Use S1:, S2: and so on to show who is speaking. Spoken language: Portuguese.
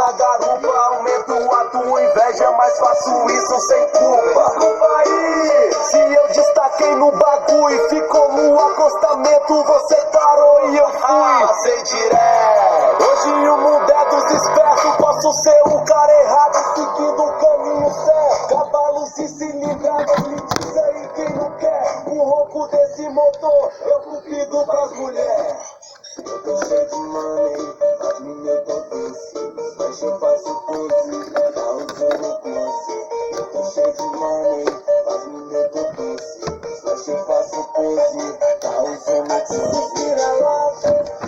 S1: na garupa, aumento a tua inveja, mas faço isso sem culpa. Desculpa aí, se eu destaquei no bagulho, ficou no acostamento, você parou e eu fui. Passei direto. Hoje o mundo é dos espertos, posso ser o cara errado, seguindo o caminho certo. Cavalos e cilindradas, me diz aí quem não quer o ronco desse motor, eu cupido pras mulheres. Eu tô cheio de money, as minhas potências, mas eu faço coisa.